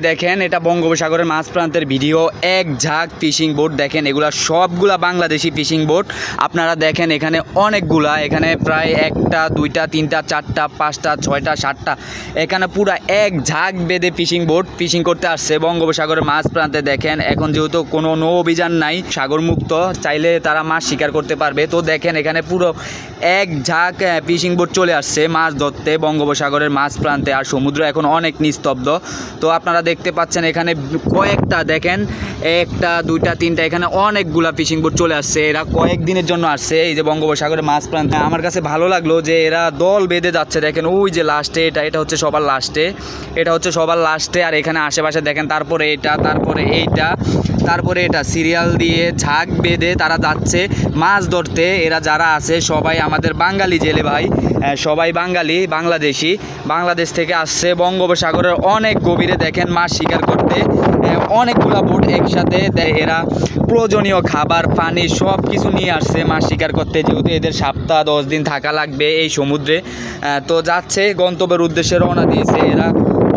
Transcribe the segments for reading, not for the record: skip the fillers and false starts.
দেখেন এটা বঙ্গোপসাগরের মাঝ প্রান্তের ভিডিও। এক ঝাঁক ফিশিং বোট দেখেন, এগুলা সবগুলা বাংলাদেশি ফিশিং বোট। আপনারা দেখেন এখানে অনেকগুলা, এখানে প্রায় 1টা 2টা 3টা 4টা 5টা 6টা 7টা, এখানে পুরা এক ঝাঁক বেঁধে ফিশিং বোট ফিশিং করতে আসছে বঙ্গোপসাগরের মাঝ প্রান্তে। দেখেন এখন যেহেতু কোনো নৌ অভিযান নাই, সাগর মুক্ত, চাইলে তারা মাছ শিকার করতে পারবে। তো দেখেন এখানে পুরো এক ঝাঁক ফিশিং বোট চলে আসছে মাছ ধরতে বঙ্গোপসাগরের মাঝ প্রান্তে। আর সমুদ্র এখন অনেক নিস্তব্ধ। তো আপনারা দেখতে পাচ্ছেন এখানে কয়েকটা, দেখেন 1টা 2টা 3টা, এখানে অনেকগুলা ফিশিং বোট চলে আসছে। এরা কয়েকদিনের জন্য আসছে এই যে বঙ্গোপসাগরের মাঝ প্রান্তে। আমার কাছে ভালো লাগলো যে এরা দল বেঁধে যাচ্ছে। দেখেন ওই যে লাস্টে এটা হচ্ছে সবার লাস্টে, এটা হচ্ছে সবার লাস্টে। আর এখানে আশেপাশে দেখেন, তারপরে এটা, তারপরে এইটা, তারপরে এটা, সিরিয়াল দিয়ে ঝাঁক বেঁধে তারা যাচ্ছে মাছ ধরতে। এরা যারা আছে সবাই আমাদের বাঙালি জেলে ভাই, সবাই বাঙালি, বাংলাদেশি, বাংলাদেশ থেকে আসছে বঙ্গোপসাগরের অনেক গভীরে দেখেন মাছ শিকার করতে। অনেকগুলা বোট একসাথে, এরা প্রয়োজনীয় খাবার পানি সব কিছু নিয়ে আসছে মাছ শিকার করতে, যেহেতু এদের সপ্তাহ 10 দিন থাকা লাগবে এই সমুদ্রে। তো যাচ্ছে গন্তব্যের উদ্দেশ্যে রওনা দিয়েছে এরা।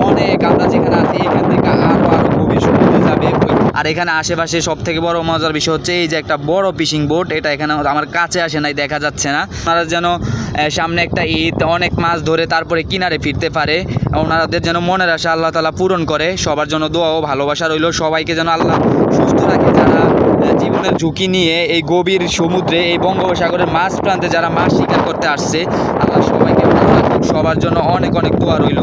অনেক, আমরা যেখানে আছি এখান থেকে আরও গভীর সমুদ্রে যাবে। আর এখানে আশেপাশে সব থেকে বড় মজার বিষয় হচ্ছে এই যে একটা বড় ফিশিং বোট, এটা এখানে আমার কাছে আসে নাই, দেখা যাচ্ছে না। ওনারা যেন সামনে একটা ঈদ, অনেক মাছ ধরে তারপরে কিনারে ফিরতে পারে, ওনাদের যেন মনের আশা আল্লাহ তাআলা পূরণ করে। সবার জন্য দোয়া ও ভালোবাসা রইল, সবাইকে যেন আল্লাহ সুস্থ রাখে। যারা জীবনের ঝুঁকি নিয়ে এই গভীর সমুদ্রে, এই বঙ্গোপসাগরের মাঝ প্রান্তে যারা মাছ শিকার করতে আসছে, আল্লাহ সবাইকে ভালো রাখুক। সবার জন্য অনেক অনেক দোয়া রইল।